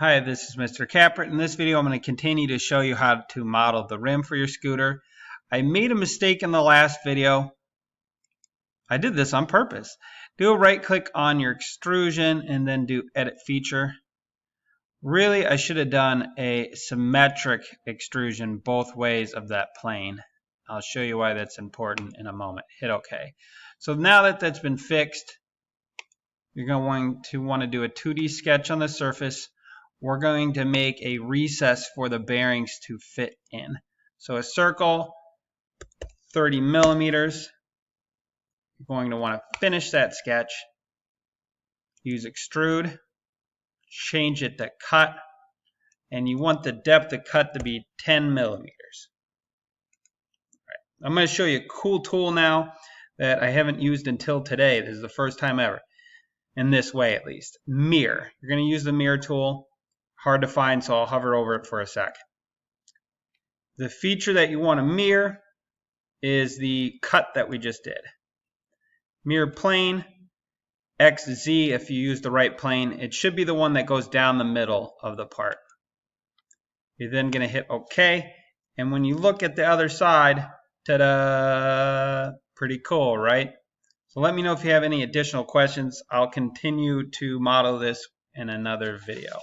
Hi, this is Mr. Caprit. In this video, I'm going to continue to show you how to model the rim for your scooter. I made a mistake in the last video. I did this on purpose. Do a right click on your extrusion and then do edit feature. Really, I should have done a symmetric extrusion both ways of that plane. I'll show you why that's important in a moment. Hit OK. So now that that's been fixed, you're going to want to do a 2D sketch on the surface. We're going to make a recess for the bearings to fit in. So a circle, 30 millimeters. You're going to want to finish that sketch. Use Extrude, change it to cut, and you want the depth of cut to be 10 millimeters. All right. I'm going to show you a cool tool now that I haven't used until today. This is the first time ever, in this way at least. Mirror. You're going to use the mirror tool. Hard to find, so I'll hover over it for a sec. The feature that you want to mirror is the cut that we just did. Mirror plane, XZ if you use the right plane. It should be the one that goes down the middle of the part. You're then going to hit OK. And when you look at the other side, ta-da! Pretty cool, right? So let me know if you have any additional questions. I'll continue to model this in another video.